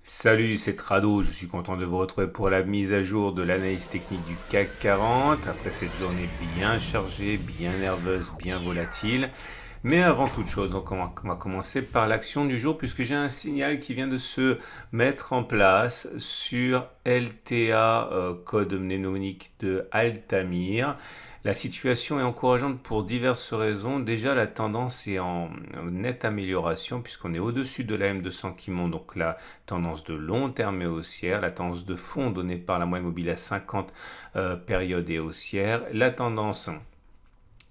Salut, c'est Trado, je suis content de vous retrouver pour la mise à jour de l'analyse technique du CAC 40, après cette journée bien chargée, bien nerveuse, bien volatile. Mais avant toute chose, on va commencer par l'action du jour puisque j'ai un signal qui vient de se mettre en place sur LTA, code mnémonique de Altamir. La situation est encourageante pour diverses raisons. Déjà, la tendance est en nette amélioration puisqu'on est au-dessus de la M200 qui monte, donc la tendance de long terme est haussière. La tendance de fond donnée par la moyenne mobile à 50 périodes est haussière. La tendance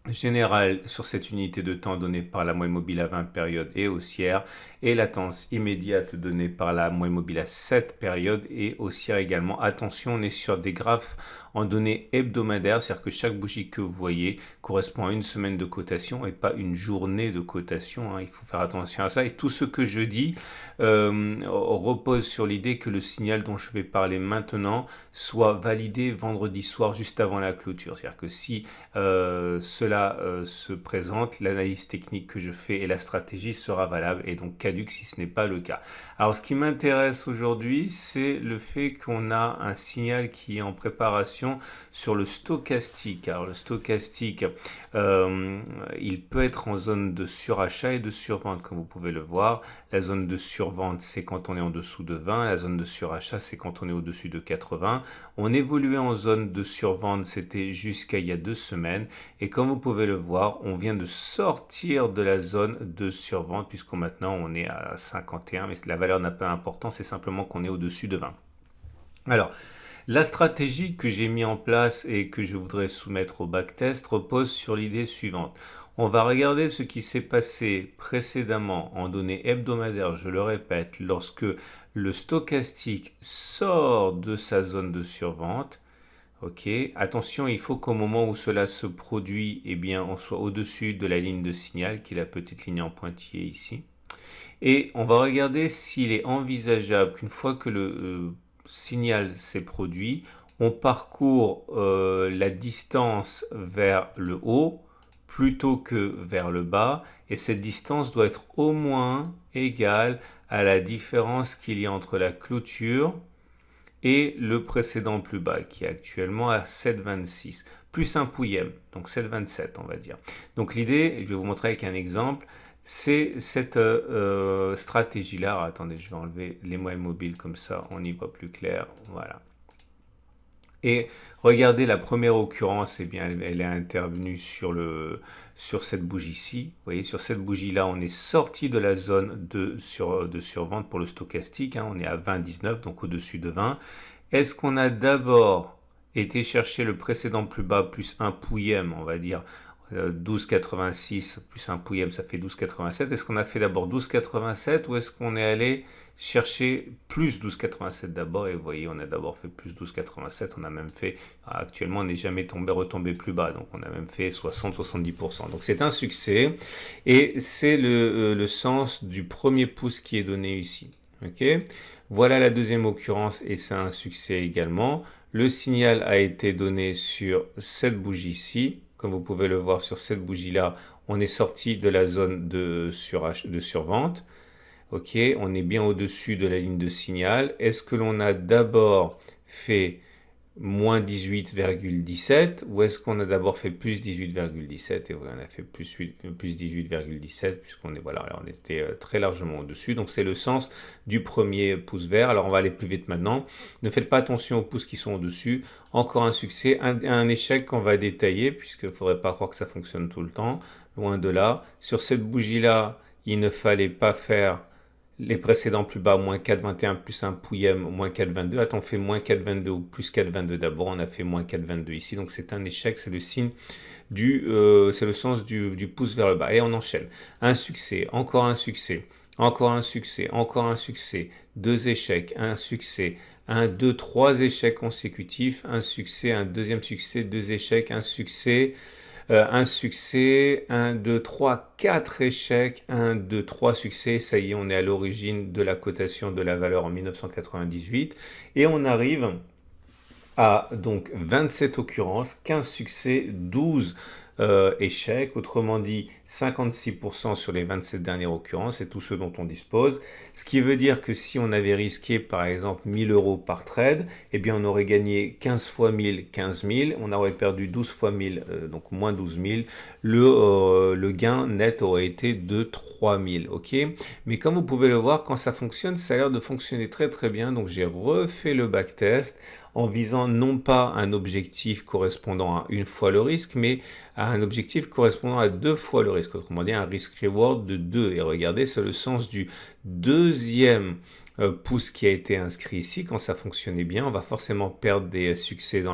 générale sur cette unité de temps donnée par la moyenne mobile à 20 périodes est haussière et la tendance immédiate donnée par la moyenne mobile à 7 périodes est haussière également. Attention, on est sur des graphes en données hebdomadaires, c'est-à-dire que chaque bougie que vous voyez correspond à une semaine de cotation et pas une journée de cotation, hein. Il faut faire attention à ça et tout ce que je dis repose sur l'idée que le signal dont je vais parler maintenant soit validé vendredi soir juste avant la clôture. C'est-à-dire que si cela se présente, l'analyse technique que je fais et la stratégie sera valable et donc caduque si ce n'est pas le cas. Alors ce qui m'intéresse aujourd'hui, c'est le fait qu'on a un signal qui est en préparation sur le stochastique. Alors le stochastique, il peut être en zone de surachat et de survente comme vous pouvez le voir. La zone de survente, c'est quand on est en dessous de 20. La zone de surachat, c'est quand on est au-dessus de 80. On évoluait en zone de survente, c'était jusqu'à il y a 2 semaines. Et comme vous pouvez le voir, on vient de sortir de la zone de survente puisqu'on maintenant on est à 51. Mais la valeur n'a pas d'importance, c'est simplement qu'on est au-dessus de 20. Alors, la stratégie que j'ai mis en place et que je voudrais soumettre au backtest repose sur l'idée suivante. On va regarder ce qui s'est passé précédemment en données hebdomadaires, je le répète, lorsque le stochastique sort de sa zone de survente. Ok, attention, il faut qu'au moment où cela se produit, eh bien, on soit au-dessus de la ligne de signal, qui est la petite ligne en pointillé ici. Et on va regarder s'il est envisageable qu'une fois que le signal s'est produit, on parcourt la distance vers le haut plutôt que vers le bas. Et cette distance doit être au moins égale à la différence qu'il y a entre la clôture et le précédent plus bas qui est actuellement à 7,26 plus un pouillème, donc 7,27 on va dire. Donc l'idée, je vais vous montrer avec un exemple, c'est cette stratégie là. Alors, attendez, je vais enlever les moyennes mobiles comme ça on y voit plus clair, voilà. Et regardez la première occurrence, eh bien, elle est intervenue sur cette bougie-ci. Vous voyez, sur cette bougie-là, on est sorti de la zone de survente pour le stochastique, hein. On est à 20,19, donc au-dessus de 20. Est-ce qu'on a d'abord été chercher le précédent plus bas plus un pouillème, on va dire 12,86 plus un pouillème, ça fait 12,87. Est-ce qu'on a fait d'abord 12,87 ou est-ce qu'on est allé chercher plus 12,87 d'abord? Et vous voyez, on a d'abord fait plus 12,87. On a même fait, actuellement, on n'est jamais retombé plus bas. Donc, on a même fait 60-70%. Donc, c'est un succès. Et c'est le sens du premier pouce qui est donné ici. Ok, voilà la deuxième occurrence et c'est un succès également. Le signal a été donné sur cette bougie-ci. Comme vous pouvez le voir sur cette bougie-là, on est sorti de la zone de survente. Ok, on est bien au-dessus de la ligne de signal. Est-ce que l'on a d'abord fait moins 18,17 ou est-ce qu'on a d'abord fait plus 18,17? Et oui, on a fait plus 18,17 puisqu'on est, voilà, on était très largement au-dessus. Donc c'est le sens du premier pouce vert. Alors on va aller plus vite maintenant. Ne faites pas attention aux pouces qui sont au-dessus. Encore un succès, un échec qu'on va détailler puisqu'il ne faudrait pas croire que ça fonctionne tout le temps. Loin de là. Sur cette bougie-là, il ne fallait pas faire les précédents plus bas, moins 4,21 plus un pouillème, moins 4,22. Attends, on fait moins 4,22 ou plus 4,22 d'abord. On a fait moins 4,22 ici. Donc c'est un échec, c'est le signe c'est le sens du pouce vers le bas. Et on enchaîne. Un succès, encore un succès, encore un succès, encore un succès. Deux échecs, un succès, un, deux, trois échecs consécutifs, un succès, un deuxième succès, deux échecs, un succès. Un succès, 1, 2, 3, 4 échecs, 1, 2, 3 succès. Ça y est, on est à l'origine de la cotation de la valeur en 1998. Et on arrive à donc 27 occurrences, 15 succès, 12 échec, autrement dit 56% sur les 27 dernières occurrences, c'est tout ce dont on dispose. Ce qui veut dire que si on avait risqué par exemple 1000 euros par trade, eh bien on aurait gagné 15 fois 1000, 15 000, on aurait perdu 12 fois 1000, donc moins 12 000. Le gain net aurait été de 3000, ok? Mais comme vous pouvez le voir, quand ça fonctionne, ça a l'air de fonctionner très très bien. Donc j'ai refait le backtest en visant non pas un objectif correspondant à une fois le risque, mais à un objectif correspondant à 2 fois le risque. Autrement dit, un risk-reward de 2. Et regardez, c'est le sens du deuxième pouce qui a été inscrit ici. Quand ça fonctionnait bien, on va forcément perdre des succès dans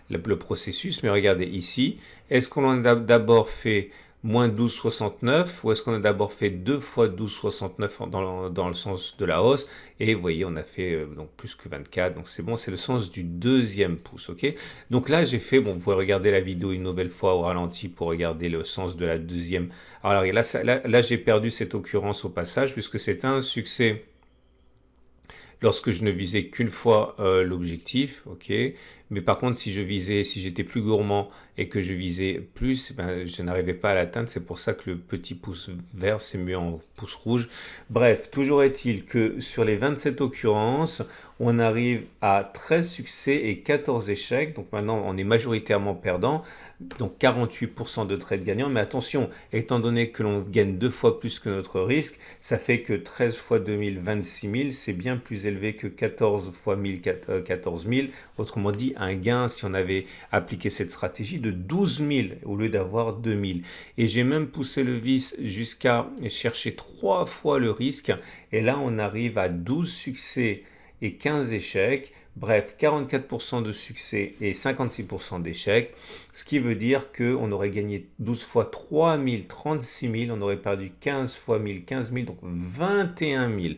le processus. Mais regardez ici, est-ce qu'on a d'abord fait moins 12,69 ou est-ce qu'on a d'abord fait 2 fois 12,69 dans le sens de la hausse, et vous voyez on a fait donc plus que 24, donc c'est bon, c'est le sens du deuxième pouce, ok? Donc là j'ai fait, bon, vous pouvez regarder la vidéo une nouvelle fois au ralenti pour regarder le sens de la deuxième. Alors là j'ai perdu cette occurrence au passage puisque c'est un succès lorsque je ne visais qu'une fois l'objectif, ok. Mais par contre, si j'étais plus gourmand et que je visais plus, ben, je n'arrivais pas à l'atteindre. C'est pour ça que le petit pouce vert s'est mis en pouce rouge. Bref, toujours est-il que sur les 27 occurrences, on arrive à 13 succès et 14 échecs. Donc maintenant, on est majoritairement perdant. Donc 48% de trades gagnants. Mais attention, étant donné que l'on gagne 2 fois plus que notre risque, ça fait que 13 fois 2000, 26 000, c'est bien plus élevé que 14 fois 1000, 14 000. Autrement dit, un gain, si on avait appliqué cette stratégie, de 12 000 au lieu d'avoir 2 000. Et j'ai même poussé le vice jusqu'à chercher 3 fois le risque. Et là, on arrive à 12 succès et 15 échecs. Bref, 44% de succès et 56% d'échecs. Ce qui veut dire qu'on aurait gagné 12 fois 3 000, 36 000. On aurait perdu 15 fois 1000, 15 000, donc 21 000.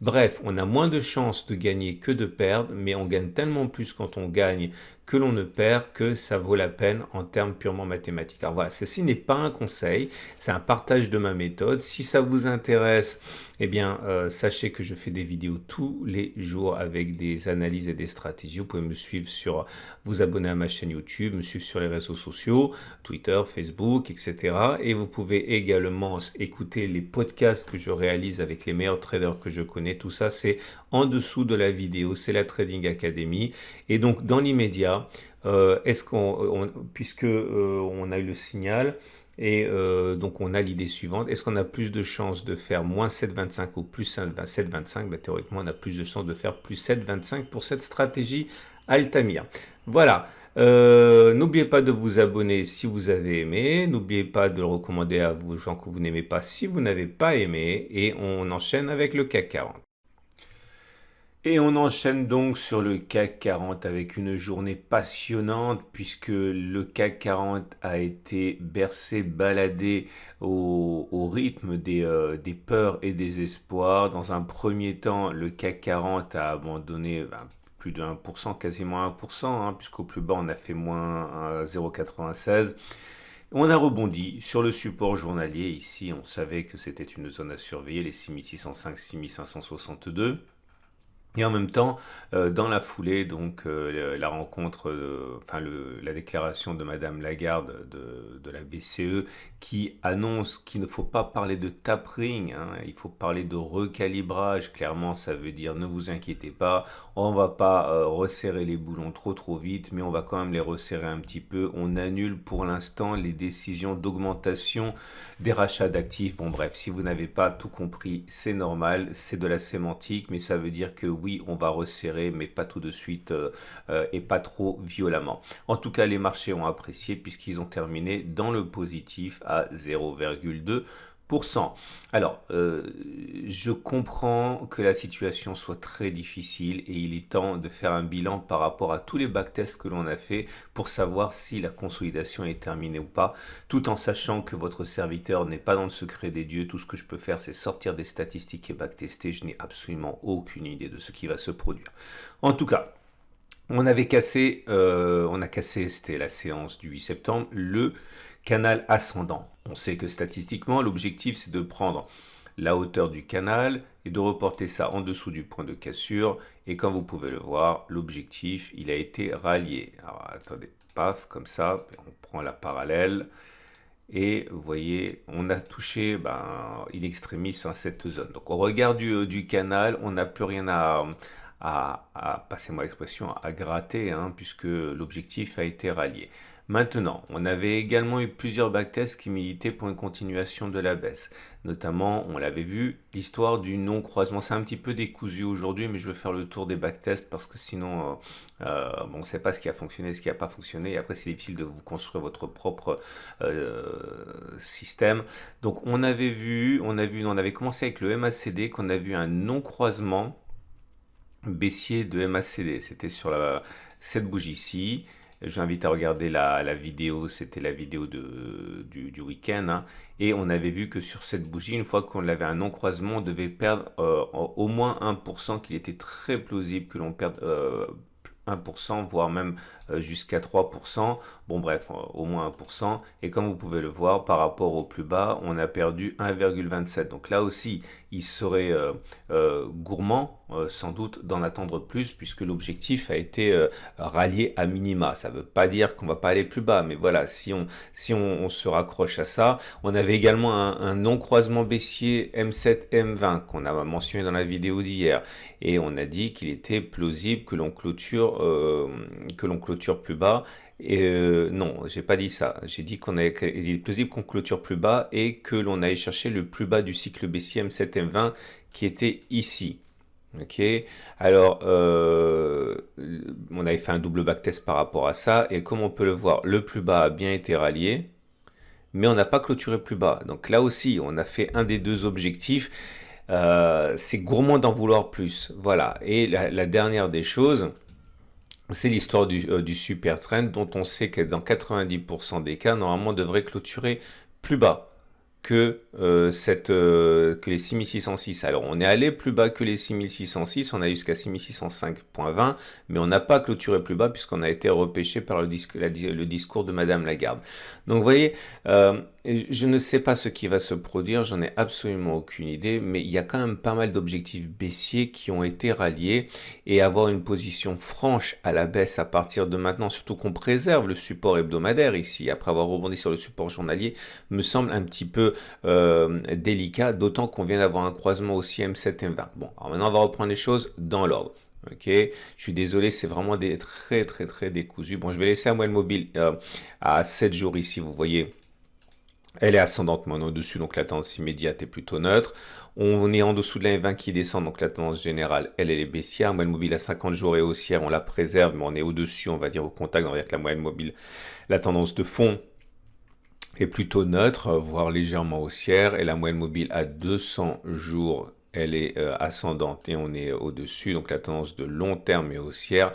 Bref, on a moins de chances de gagner que de perdre, mais on gagne tellement plus quand on gagne que l'on ne perd que ça vaut la peine en termes purement mathématiques. Alors voilà, ceci n'est pas un conseil, c'est un partage de ma méthode. Si ça vous intéresse, eh bien, sachez que je fais des vidéos tous les jours avec des analyses et des stratégies. Vous pouvez me suivre vous abonner à ma chaîne YouTube, me suivre sur les réseaux sociaux, Twitter, Facebook, etc. Et vous pouvez également écouter les podcasts que je réalise avec les meilleurs traders que je connais. Tout ça, c'est en dessous de la vidéo, c'est la Trading Academy. Et donc, dans l'immédiat, puisque on a eu le signal et donc on a l'idée suivante, est-ce qu'on a plus de chances de faire moins 7,25 ou plus 7,25? Ben, théoriquement, on a plus de chances de faire plus 7,25 pour cette stratégie Altamir. Voilà. N'oubliez pas de vous abonner si vous avez aimé. N'oubliez pas de le recommander à vos gens que vous n'aimez pas si vous n'avez pas aimé. Et on enchaîne avec le CAC 40. Et on enchaîne donc sur le CAC 40 avec une journée passionnante puisque le CAC 40 a été bercé, baladé au rythme des peurs et des espoirs. Dans un premier temps, le CAC 40 a abandonné plus de 1%, quasiment 1%, hein, puisqu'au plus bas on a fait moins 0,96. On a rebondi sur le support journalier. Ici, on savait que c'était une zone à surveiller, les 6605, 6562. Et en même temps, dans la foulée, donc la rencontre, la déclaration de Madame Lagarde de la BCE qui annonce qu'il ne faut pas parler de tapering, hein, il faut parler de recalibrage. Clairement, ça veut dire ne vous inquiétez pas, on va pas resserrer les boulons trop vite, mais on va quand même les resserrer un petit peu. On annule pour l'instant les décisions d'augmentation des rachats d'actifs. Bon bref, si vous n'avez pas tout compris, c'est normal, c'est de la sémantique, mais ça veut dire que oui, on va resserrer, mais pas tout de suite et pas trop violemment. En tout cas, les marchés ont apprécié puisqu'ils ont terminé dans le positif à 0,2%. Alors, je comprends que la situation soit très difficile et il est temps de faire un bilan par rapport à tous les backtests que l'on a fait pour savoir si la consolidation est terminée ou pas, tout en sachant que votre serviteur n'est pas dans le secret des dieux. Tout ce que je peux faire, c'est sortir des statistiques et backtester. Je n'ai absolument aucune idée de ce qui va se produire. En tout cas, on a cassé, c'était la séance du 8 septembre, le canal ascendant. On sait que statistiquement, l'objectif, c'est de prendre la hauteur du canal et de reporter ça en dessous du point de cassure. Et comme vous pouvez le voir, l'objectif, il a été rallié. Alors, attendez, paf, comme ça, on prend la parallèle. Et vous voyez, on a touché in extremis cette zone. Donc au regard du canal, on n'a plus rien à passez-moi l'expression, à gratter, hein, puisque l'objectif a été rallié. Maintenant, on avait également eu plusieurs backtests qui militaient pour une continuation de la baisse. Notamment, on l'avait vu, l'histoire du non-croisement. C'est un petit peu décousu aujourd'hui, mais je vais faire le tour des backtests parce que sinon, on ne sait pas ce qui a fonctionné, ce qui n'a pas fonctionné. Et après, c'est difficile de vous construire votre propre système. Donc, on avait commencé avec le MACD, qu'on a vu un non-croisement baissier de MACD. C'était sur cette bougie-ci. J'invite à regarder la vidéo, c'était la vidéo du week-end. Hein. Et on avait vu que sur cette bougie, une fois qu'on avait un non-croisement, on devait perdre au moins 1%, qu'il était très plausible que l'on perde 1%, voire même jusqu'à 3%. Bon bref, au moins 1%. Et comme vous pouvez le voir, par rapport au plus bas, on a perdu 1,27. Donc là aussi, il serait gourmand, sans doute, d'en attendre plus, puisque l'objectif a été rallié à minima. Ça ne veut pas dire qu'on ne va pas aller plus bas, mais voilà, si on se raccroche à ça. On avait également un non-croisement baissier M7, M20 qu'on a mentionné dans la vidéo d'hier. Et on a dit qu'il était plausible que l'on clôture plus bas. Et non, j'ai pas dit ça. J'ai dit qu'il est plausible qu'on clôture plus bas et que l'on aille chercher le plus bas du cycle baissier M7, M20 qui était ici. Ok, alors on avait fait un double backtest par rapport à ça et comme on peut le voir, le plus bas a bien été rallié, mais on n'a pas clôturé plus bas. Donc là aussi, on a fait un des deux objectifs. C'est gourmand d'en vouloir plus. Voilà. Et la dernière des choses, c'est l'histoire du super trend dont on sait que dans 90% des cas, normalement, on devrait clôturer plus bas que les 6606. Alors, on est allé plus bas que les 6606, on a jusqu'à 6605.20, mais on n'a pas clôturé plus bas puisqu'on a été repêché par le discours de Madame Lagarde. Donc, vous voyez, je ne sais pas ce qui va se produire, j'en ai absolument aucune idée, mais il y a quand même pas mal d'objectifs baissiers qui ont été ralliés et avoir une position franche à la baisse à partir de maintenant, surtout qu'on préserve le support hebdomadaire ici, après avoir rebondi sur le support journalier, me semble un petit peu délicat, d'autant qu'on vient d'avoir un croisement aussi M7, M20. Bon, alors maintenant on va reprendre les choses dans l'ordre. Ok, je suis désolé, c'est vraiment très décousu. Bon, je vais laisser la moyenne mobile à 7 jours ici, vous voyez. Elle est ascendante, mais on est au-dessus, donc la tendance immédiate est plutôt neutre. On est en dessous de la M20 qui descend, donc la tendance générale, elle est baissière. Moyenne mobile à 50 jours est haussière, on la préserve, mais on est au-dessus, on va dire au contact, on va dire que la moyenne mobile, la tendance de fond est plutôt neutre, voire légèrement haussière, et la moyenne mobile à 200 jours, elle est ascendante et on est au-dessus, donc la tendance de long terme est haussière.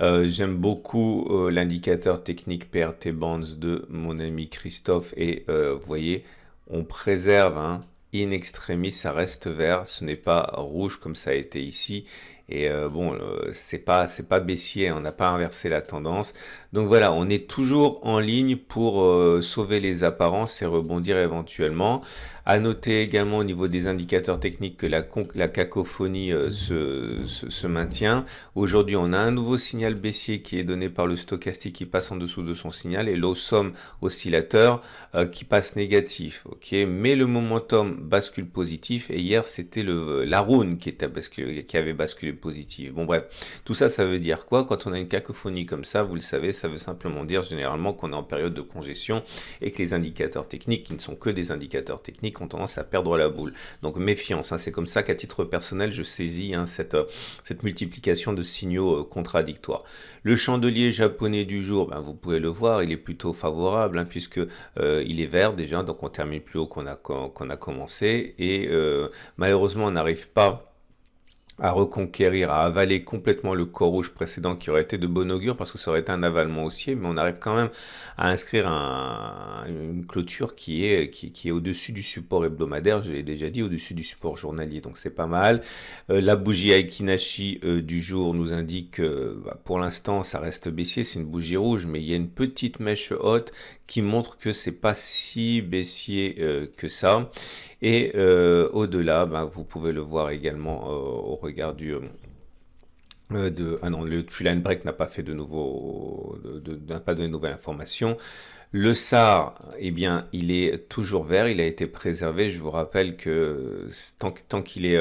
J'aime beaucoup l'indicateur technique PRT Bands de mon ami Christophe et vous voyez, on préserve, hein, in extremis, ça reste vert, ce n'est pas rouge comme ça a été ici. Et bon, c'est pas baissier, on n'a pas inversé la tendance. Donc voilà, on est toujours en ligne pour sauver les apparences et rebondir éventuellement. À noter également au niveau des indicateurs techniques que la cacophonie se maintient. Aujourd'hui, on a un nouveau signal baissier qui est donné par le stochastique qui passe en dessous de son signal et l'Awesome oscillateur qui passe négatif. Ok, mais le momentum bascule positif et hier c'était la rune qui avait basculé positif. Bon bref, tout ça, ça veut dire quoi? Quand on a une cacophonie comme ça, vous le savez, ça veut simplement dire généralement qu'on est en période de congestion et que les indicateurs techniques, qui ne sont que des indicateurs techniques, ont tendance à perdre la boule. Donc méfiance, hein, c'est comme ça qu'à titre personnel, je saisis cette multiplication de signaux contradictoires. Le chandelier japonais du jour, ben, vous pouvez le voir, il est plutôt favorable, hein, puisque il est vert déjà, donc on termine plus haut qu'on a commencé, et malheureusement on n'arrive pas à reconquérir, à avaler complètement le corps rouge précédent qui aurait été de bon augure parce que ça aurait été un avalement haussier, mais on arrive quand même à inscrire une clôture qui est au-dessus du support hebdomadaire, je l'ai déjà dit, au-dessus du support journalier, donc c'est pas mal. La bougie Aikinashi du jour nous indique que pour l'instant ça reste baissier, c'est une bougie rouge, mais il y a une petite mèche haute qui montre que c'est pas si baissier que ça. Et au-delà, vous pouvez le voir également au regard Ah non, le tree line break n'a pas fait n'a pas donné de nouvelles informations. Le SAR, eh bien, il est toujours vert, il a été préservé. Je vous rappelle que tant qu'il est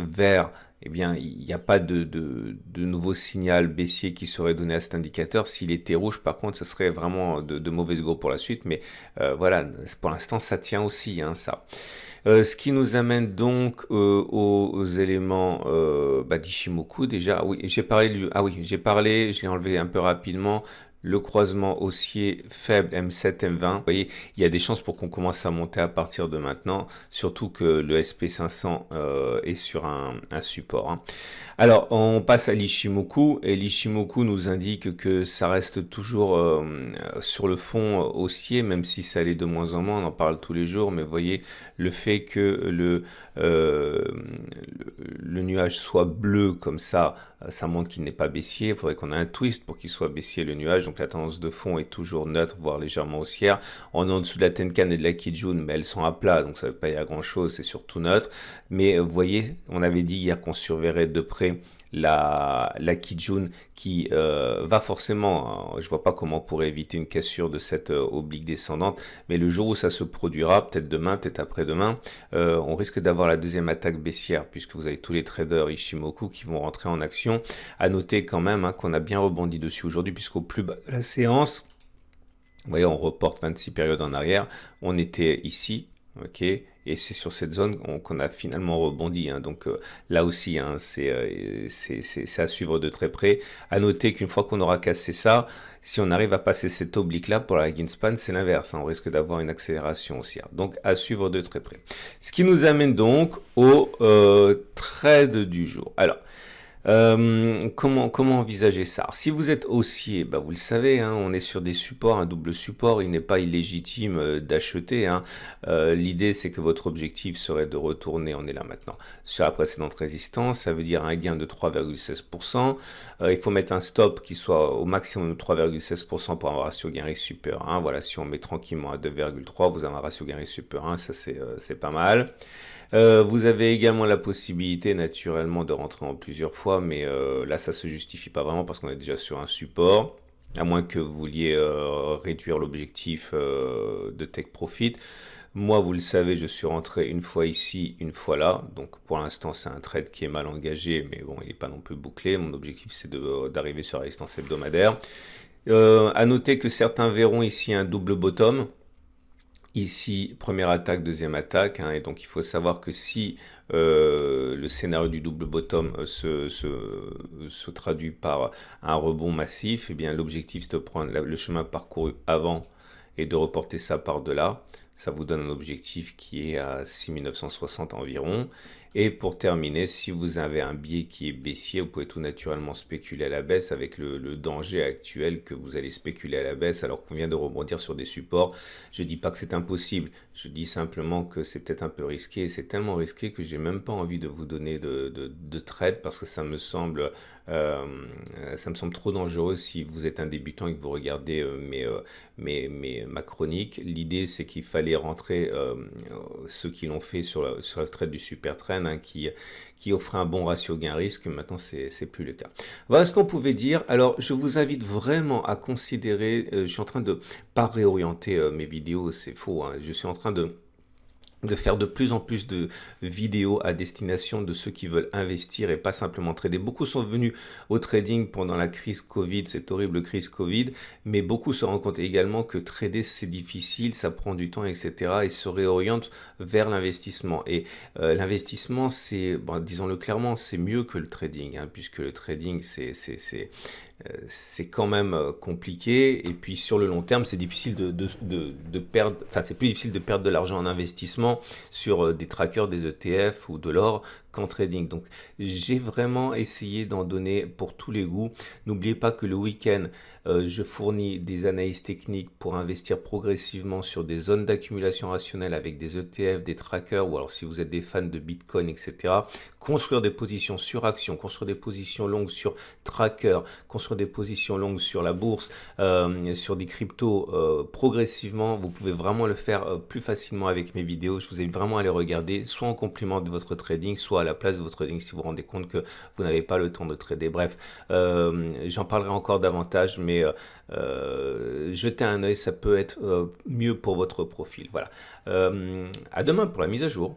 vert, eh bien, il n'y a pas de nouveau signal baissier qui serait donné à cet indicateur. S'il était rouge, par contre, ce serait vraiment de mauvais go pour la suite. Mais voilà, pour l'instant, ça tient aussi, hein, ça. Ce qui nous amène donc aux éléments d'Ishimoku déjà. Oui, j'ai parlé, je l'ai enlevé un peu rapidement. Le croisement haussier faible M7, M20. Vous voyez, il y a des chances pour qu'on commence à monter à partir de maintenant, surtout que le SP500 est sur un support, hein. Alors, on passe à l'Ishimoku, et l'Ishimoku nous indique que ça reste toujours sur le fond haussier, même si ça allait de moins en moins, on en parle tous les jours, mais vous voyez, le fait que le nuage soit bleu comme ça montre qu'il n'est pas baissier. Il faudrait qu'on ait un twist pour qu'il soit baissier, le nuage. Donc la tendance de fond est toujours neutre, voire légèrement haussière. On est en dessous de la Tenkan et de la Kijun, mais elles sont à plat, donc ça ne veut pas dire grand-chose, c'est surtout neutre. Mais vous voyez, on avait dit hier qu'on surveillerait de près la Kijun qui va forcément, je vois pas comment on pourrait éviter une cassure de cette oblique descendante, mais le jour où ça se produira, peut-être demain, peut-être après-demain, on risque d'avoir la deuxième attaque baissière, puisque vous avez tous les traders Ishimoku qui vont rentrer en action. À noter quand même, hein, qu'on a bien rebondi dessus aujourd'hui, puisqu'au plus bas de la séance, vous voyez, on reporte 26 périodes en arrière, on était ici, ok, et c'est sur cette zone qu'on a finalement rebondi, hein. Donc là aussi, hein, c'est à suivre de très près. À noter qu'une fois qu'on aura cassé ça, si on arrive à passer cette oblique là pour la Greenspan, c'est l'inverse, hein, on risque d'avoir une accélération haussière. Donc à suivre de très près. Ce qui nous amène donc au trade du jour. Alors, comment envisager ça? Alors, si vous êtes haussier, bah vous le savez, hein, on est sur des supports, un double support, il n'est pas illégitime d'acheter, hein. L'idée, c'est que votre objectif serait de retourner, on est là maintenant, sur la précédente résistance, ça veut dire un gain de 3,16%. Il faut mettre un stop qui soit au maximum de 3,16% pour avoir un ratio gain-risque supérieur 1. Voilà, si on met tranquillement à 2,3, vous avez un ratio gain-risque supérieur 1, ça c'est pas mal. Vous avez également la possibilité naturellement de rentrer en plusieurs fois, mais là ça se justifie pas vraiment parce qu'on est déjà sur un support, à moins que vous vouliez réduire l'objectif de take profit. Moi, vous le savez, je suis rentré une fois ici, une fois là, donc pour l'instant c'est un trade qui est mal engagé, mais bon, il n'est pas non plus bouclé. Mon objectif c'est d'arriver sur la résistance hebdomadaire. À noter que certains verront ici un double bottom. Ici, première attaque, deuxième attaque, hein, et donc il faut savoir que si le scénario du double bottom se traduit par un rebond massif, eh bien l'objectif c'est de prendre le chemin parcouru avant et de reporter ça par-delà. Ça vous donne un objectif qui est à 6960 environ. Et pour terminer, si vous avez un biais qui est baissier, vous pouvez tout naturellement spéculer à la baisse avec le danger actuel que vous allez spéculer à la baisse alors qu'on vient de rebondir sur des supports. Je ne dis pas que c'est impossible, je dis simplement que c'est peut-être un peu risqué. C'est tellement risqué que j'ai même pas envie de vous donner de trade parce que ça me semble trop dangereux si vous êtes un débutant et que vous regardez ma chronique. L'idée c'est qu'il fallait rentrer ceux qui l'ont fait sur le trade du super trend, hein, qui offrait un bon ratio gain-risque. Maintenant c'est plus le cas. Voilà ce qu'on pouvait dire. Alors je vous invite vraiment à considérer, je suis en train de pas réorienter mes vidéos, c'est faux, hein, je suis en train de faire de plus en plus de vidéos à destination de ceux qui veulent investir et pas simplement trader. Beaucoup sont venus au trading pendant la crise Covid, cette horrible crise Covid, mais beaucoup se rendent compte également que trader c'est difficile, ça prend du temps, etc. et se réorientent vers l'investissement. Et l'investissement, c'est, bon, disons-le clairement, c'est mieux que le trading, hein, puisque le trading c'est quand même compliqué, et puis sur le long terme c'est difficile de perdre, enfin c'est plus difficile de perdre de l'argent en investissement sur des trackers, des ETF ou de l'or qu'en trading. Donc j'ai vraiment essayé d'en donner pour tous les goûts. N'oubliez pas que le week-end je fournis des analyses techniques pour investir progressivement sur des zones d'accumulation rationnelle avec des ETF, des trackers, ou alors si vous êtes des fans de Bitcoin, etc. Construire des positions sur actions, construire des positions longues sur trackers, construire sur des positions longues sur la bourse, sur des cryptos progressivement, vous pouvez vraiment le faire plus facilement avec mes vidéos. Je vous invite vraiment à les regarder, soit en complément de votre trading, soit à la place de votre trading si vous vous rendez compte que vous n'avez pas le temps de trader. Bref, j'en parlerai encore davantage, mais jetez un œil, ça peut être mieux pour votre profil. Voilà. À demain pour la mise à jour.